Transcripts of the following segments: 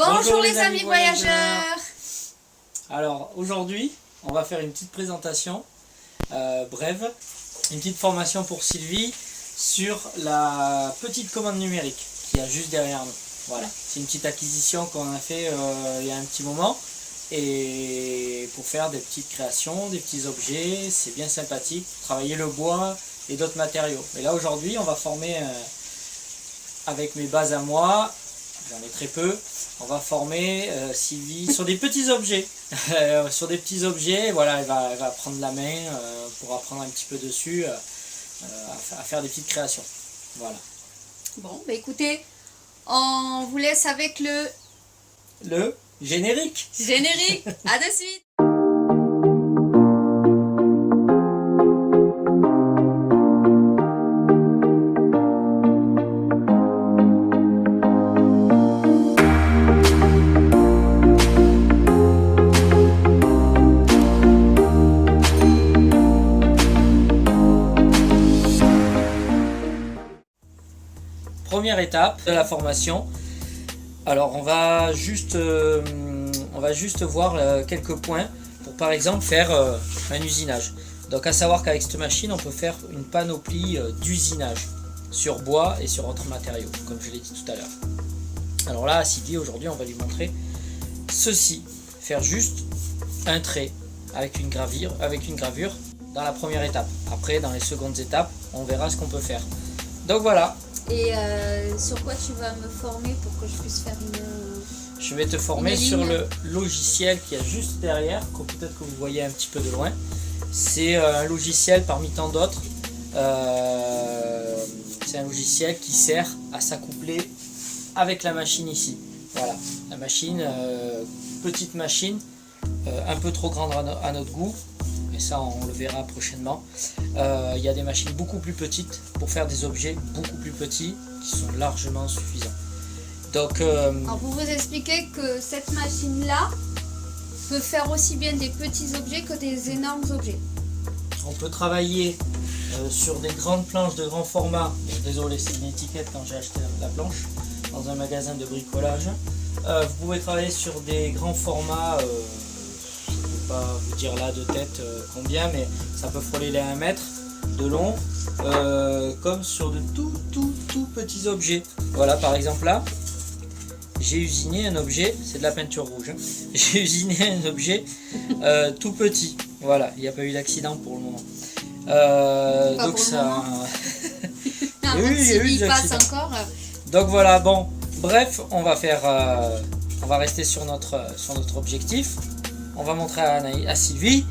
Bonjour les amis voyageurs. Alors aujourd'hui, on va faire une petite présentation brève, une petite formation pour Sylvie sur la petite commande numérique qui est juste derrière nous. Voilà, c'est une petite acquisition qu'on a fait il y a un petit moment et pour faire des petites créations, des petits objets, c'est bien sympathique, travailler le bois et d'autres matériaux. Et là aujourd'hui, on va former avec mes bases à moi, j'en ai très peu. On va former Sylvie sur des petits objets. Sur des petits objets, voilà, elle va prendre la main pour apprendre un petit peu dessus, à faire des petites créations. Voilà. Bon, bah écoutez, on vous laisse avec le générique. Générique. À de suite. Première étape de la formation. Alors on va juste voir quelques points pour par exemple faire un usinage. Donc à savoir qu'avec cette machine on peut faire une panoplie d'usinage sur bois et sur autres matériaux, comme je l'ai dit tout à l'heure. Alors là à Sylvie aujourd'hui on va lui montrer ceci, faire juste un trait avec une gravure dans la première étape. Après dans les secondes étapes on verra ce qu'on peut faire. Donc voilà. Et sur quoi tu vas me former pour que je puisse faire Je vais te former sur le logiciel qui est juste derrière, que peut-être que vous voyez un petit peu de loin. C'est un logiciel parmi tant d'autres. C'est un logiciel qui sert à s'accoupler avec la machine ici. Voilà, la machine, petite machine, un peu trop grande à notre goût. Mais ça on le verra prochainement. Il y a des machines beaucoup plus petites pour faire des objets beaucoup plus petits qui sont largement suffisants. Donc, Alors pour vous expliquer que cette machine là peut faire aussi bien des petits objets que des énormes objets. On peut travailler sur des grandes planches de grand format. Désolé, c'est une étiquette quand j'ai acheté la planche dans un magasin de bricolage. Vous pouvez travailler sur des grands formats. Je ne peux pas vous dire là de tête combien, mais ça peut frôler les 1 mètre de long, comme sur de tout petits objets. Voilà, par exemple là, j'ai usiné un objet, c'est de la peinture rouge, hein. J'ai usiné un objet tout petit. Voilà, il n'y a pas eu d'accident pour le moment. Donc ça... il passe encore. Donc voilà, bon, bref, on va rester sur notre objectif. On va montrer à Sylvie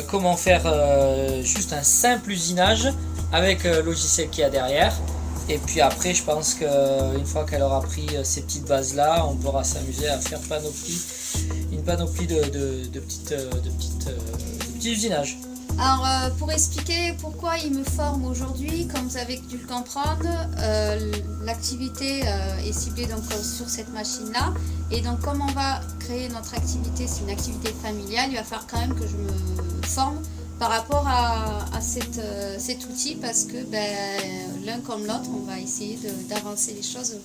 comment faire juste un simple usinage avec le logiciel qu'il y a derrière. Et puis après, je pense qu'une fois qu'elle aura pris ces petites bases là, on pourra s'amuser à faire une panoplie de petits usinages. Alors pour expliquer pourquoi il me forme aujourd'hui, comme vous avez dû le comprendre, l'activité est ciblée donc sur cette machine là. Et donc comme on va créer notre activité, c'est une activité familiale, il va falloir quand même que je me forme par rapport à cet outil, parce que l'un comme l'autre, on va essayer d'avancer les choses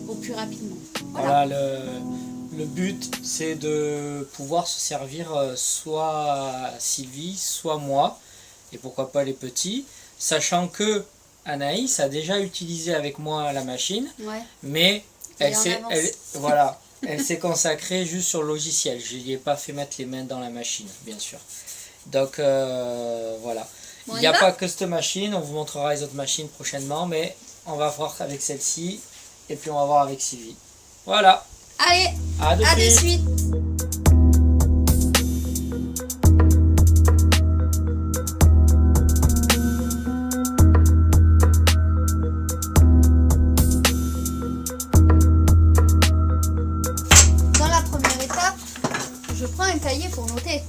au plus rapidement. Voilà, le but c'est de pouvoir se servir soit Sylvie, soit moi, et pourquoi pas les petits, sachant que Anaïs a déjà utilisé avec moi la machine, ouais. Mais elle s'est consacrée juste sur le logiciel. Je lui ai pas fait mettre les mains dans la machine, bien sûr. Donc voilà. Bon, il n'y a pas que cette machine, on vous montrera les autres machines prochainement, mais on va voir avec celle-ci et puis on va voir avec Sylvie. Voilà. Allez, à de suite. Dans la première étape, je prends un cahier pour noter.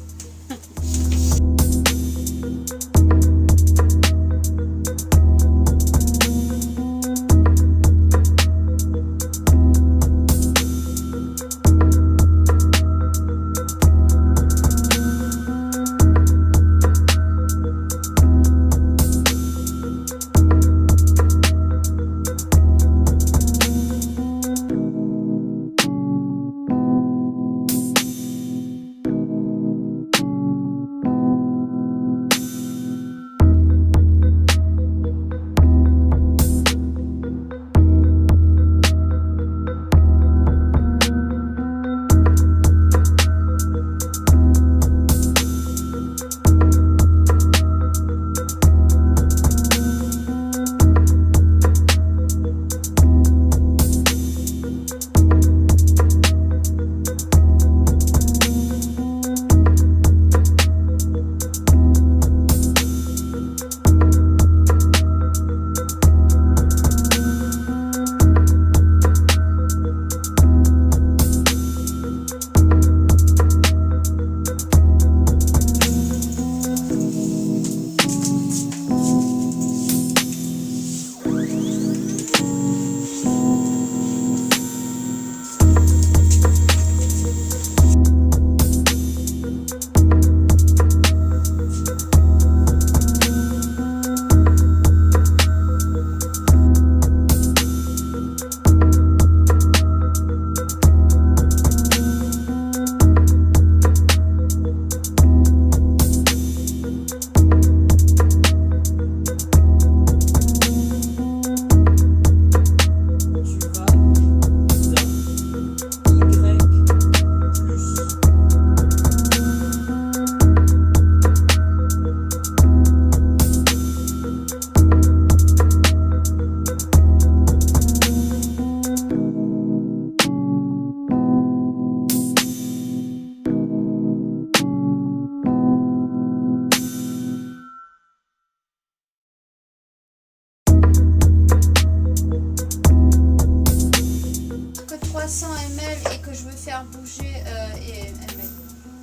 et que je veux faire bouger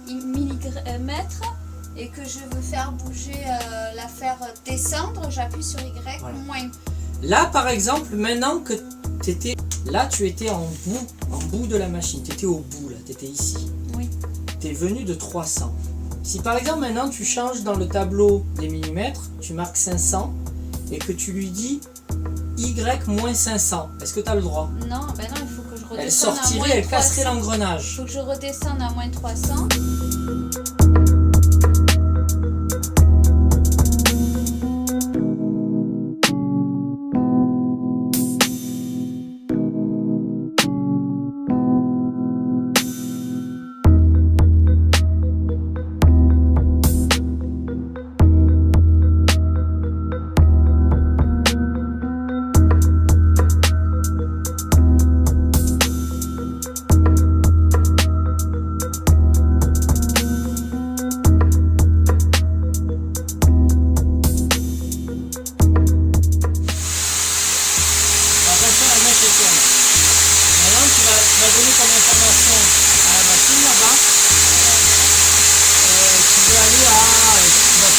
millimètre et que je veux faire bouger, la faire descendre, j'appuie sur Y, Voilà. moins. Là par exemple, maintenant que tu étais là, tu étais en bout de la machine, tu étais au bout là, tu étais ici. Oui. Tu es venu de 300. Si par exemple maintenant tu changes dans le tableau des millimètres, tu marques 500 et que tu lui dis Y moins 500, est-ce que tu as le droit? Non, ben non, il faut que je redescende Elle à sortirait, moins elle casserait 300. Il l'engrenage. faut que je redescende à moins 300.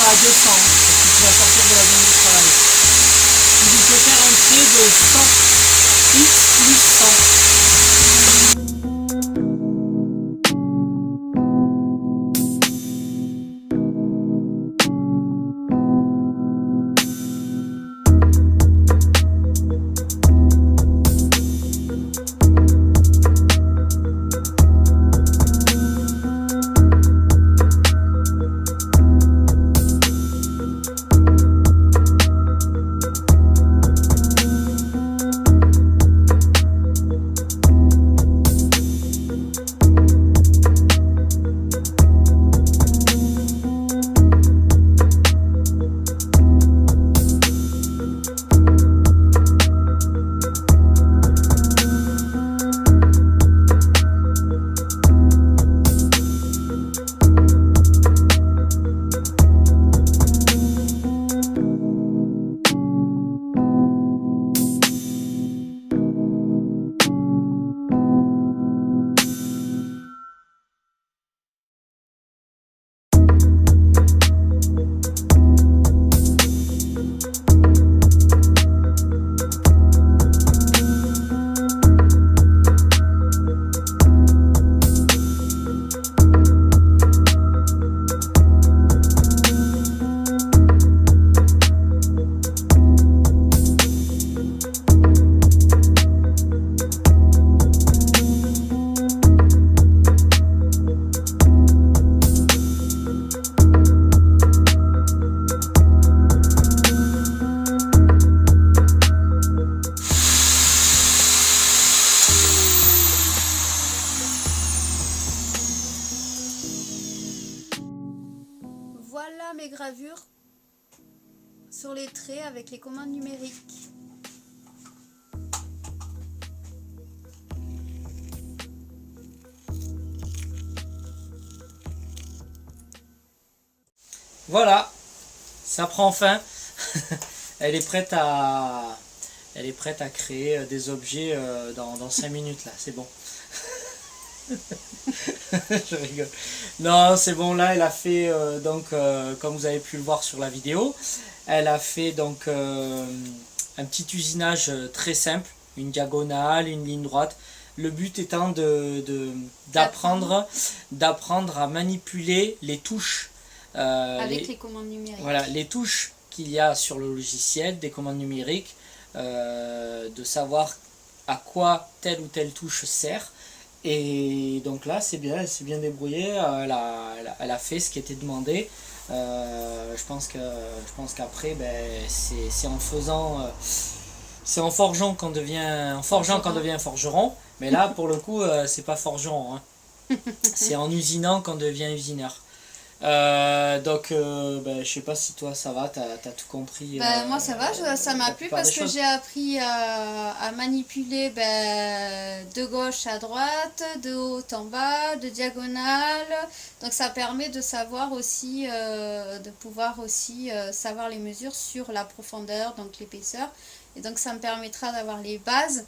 À 200, parce que tu vas sortir de la zone du travail. Tu lui fais faire un trait de 100, X plus 100. Voilà mes gravures sur les traits avec les commandes numériques. Voilà, ça prend fin. Elle est prête à créer des objets dans 5 minutes là, c'est bon. Je rigole. Non, c'est bon, là elle a fait comme vous avez pu le voir sur la vidéo, elle a fait donc un petit usinage très simple, une diagonale, une ligne droite. Le but étant d'apprendre à manipuler les touches. Avec les commandes numériques. Voilà, les touches qu'il y a sur le logiciel, des commandes numériques, de savoir à quoi telle ou telle touche sert. Et donc là, c'est bien, elle s'est bien débrouillée, elle a fait ce qui était demandé. Je pense qu'après, c'est en faisant... c'est en forgeant qu'on devient forgeron, mais là pour le coup c'est pas forgeron, hein. C'est en usinant qu'on devient usineur. Je sais pas si toi ça va, t'as tout compris. Moi ça va, ça m'a plu parce que j'ai appris à manipuler de gauche à droite, de haut en bas, de diagonale. Donc ça permet de savoir aussi, de pouvoir aussi savoir les mesures sur la profondeur, donc l'épaisseur. Et donc ça me permettra d'avoir les bases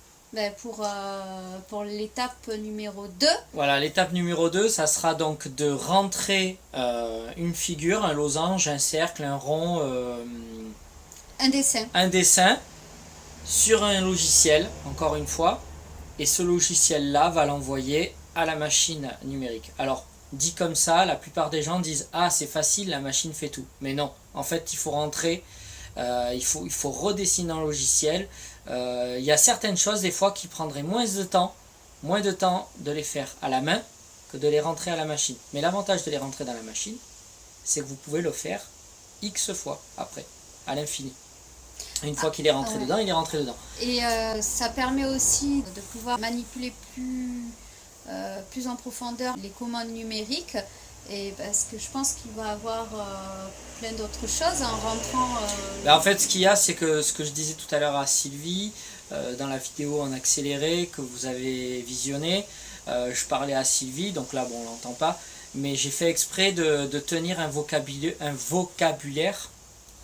pour l'étape numéro 2. Voilà, l'étape numéro 2, ça sera donc de rentrer une figure, un losange, un cercle, un rond, un dessin sur un logiciel, encore une fois, et ce logiciel-là va l'envoyer à la machine numérique. Alors, dit comme ça, la plupart des gens disent « Ah, c'est facile, la machine fait tout ». Mais non, en fait, il faut rentrer, il faut redessiner dans le logiciel. Il y a certaines choses, des fois, qui prendraient moins de temps de les faire à la main que de les rentrer à la machine. Mais l'avantage de les rentrer dans la machine, c'est que vous pouvez le faire X fois après, à l'infini. Une fois qu'il est rentré dedans, il est rentré dedans. Et ça permet aussi de pouvoir manipuler plus en profondeur les commandes numériques. Et parce que je pense qu'il va avoir plein d'autres choses en rentrant... En fait, ce qu'il y a, c'est que ce que je disais tout à l'heure à Sylvie, dans la vidéo en accéléré que vous avez visionné, je parlais à Sylvie, donc là, bon, on l'entend pas, mais j'ai fait exprès de tenir un vocabulaire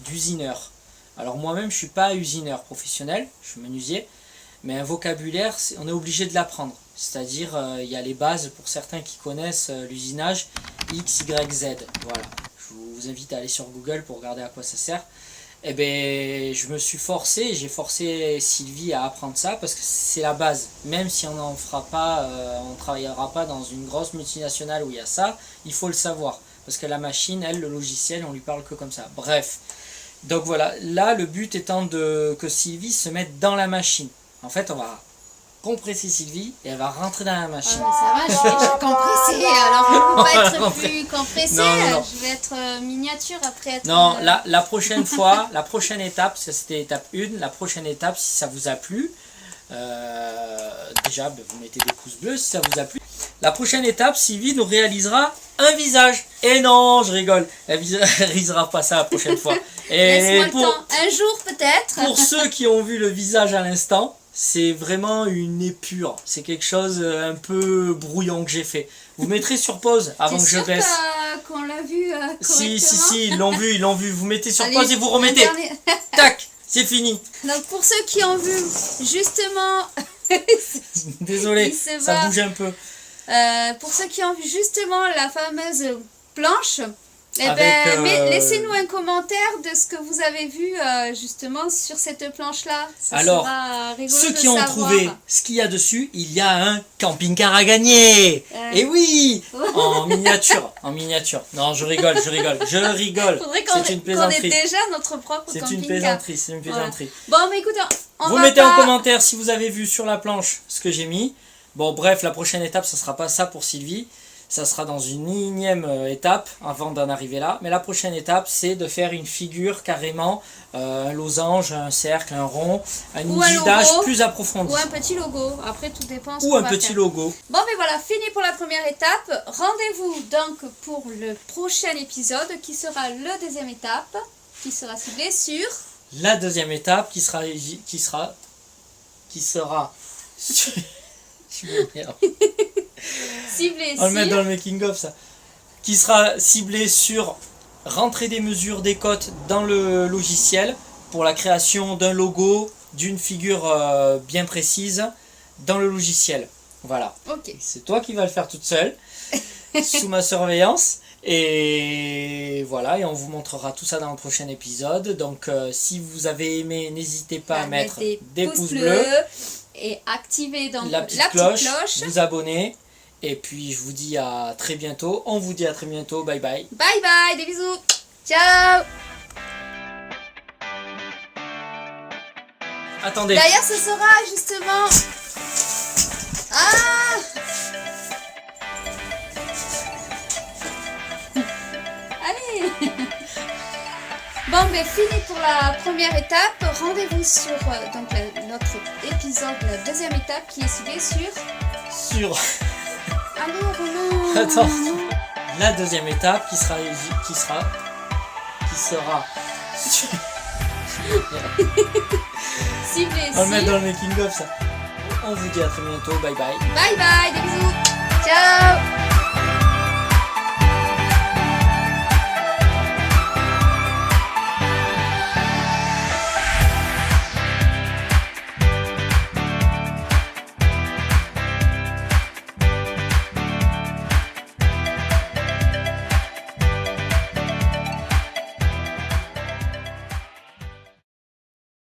d'usineur. Alors moi-même, je suis pas usineur professionnel, je suis menuisier, mais un vocabulaire, on est obligé de l'apprendre. C'est-à-dire, il y a les bases pour certains qui connaissent l'usinage X, Y, Z. Voilà. Je vous invite à aller sur Google pour regarder à quoi ça sert. Eh bien, je me suis forcé, j'ai forcé Sylvie à apprendre ça parce que c'est la base. Même si on n'en fera pas, on ne travaillera pas dans une grosse multinationale où il y a ça, il faut le savoir. Parce que la machine, elle, le logiciel, on lui parle que comme ça. Bref. Donc voilà, là, le but étant que Sylvie se mette dans la machine. En fait, on va compresser Sylvie et elle va rentrer dans la machine. Ça va, je vais être compressée. Alors, je ne peux pas être plus compressée. Non. Je vais être miniature après être... Non, la prochaine fois, la prochaine étape, ça c'était étape 1. La prochaine étape, si ça vous a plu, déjà, vous mettez des pouces bleus si ça vous a plu. La prochaine étape, Sylvie nous réalisera un visage. Et non, je rigole. Elle ne réalisera pas ça la prochaine fois. Laisse-moi le temps. Un jour peut-être. Pour ceux qui ont vu le visage à l'instant, c'est vraiment une épure. C'est quelque chose un peu brouillon que j'ai fait. Vous mettrez sur pause avant que je baisse. Qu'on l'a vu correctement. Si, ils l'ont vu. Vous mettez sur pause et vous remettez. Tac, c'est fini. Donc pour ceux qui ont vu justement... Désolé, ça bouge un peu. Pour ceux qui ont vu justement la fameuse planche, laissez-nous un commentaire de ce que vous avez vu justement sur cette planche-là. Alors, ceux qui ont trouvé ce qu'il y a dessus, il y a un camping-car à gagner. Et oui, en miniature. Non, je rigole. C'est une plaisanterie. On ait déjà notre propre camping-car. C'est une plaisanterie. Voilà. Bon, mais écoutez, vous mettez en commentaire si vous avez vu sur la planche ce que j'ai mis. Bon, bref, la prochaine étape, ça sera pas ça pour Sylvie. Ça sera dans une énième étape avant d'en arriver là. Mais la prochaine étape, c'est de faire une figure carrément, un losange, un cercle, un rond, un usinage plus approfondi. Ou un petit logo. Après, tout dépend. Ou un petit logo. Bon, mais voilà, fini pour la première étape. Rendez-vous donc pour le prochain épisode qui sera la deuxième étape, qui sera ciblée sur... La deuxième étape qui sera ciblé on va le mettre dans le making of ça. Qui sera ciblé sur rentrer des mesures des cotes dans le logiciel pour la création d'un logo, d'une figure bien précise dans le logiciel. Voilà. Ok. C'est toi qui vas le faire toute seule, sous ma surveillance. Et voilà, et on vous montrera tout ça dans le prochain épisode. Donc si vous avez aimé, n'hésitez pas à mettre des pouces bleus. Et activer donc la petite cloche, vous abonner. Et puis je vous dis à très bientôt. On vous dit à très bientôt. Bye bye. Bye bye, des bisous. Ciao. Attendez. D'ailleurs, ce sera justement... Ah, allez. Bon, ben fini pour la première étape. Rendez-vous sur donc notre épisode, la deuxième étape qui est ciblée sur... Allez, Roland. Attends. La deuxième étape qui sera ciblée on va le mettre dans le making of ça. On vous dit à très bientôt. Bye bye. Bye bye, des bisous.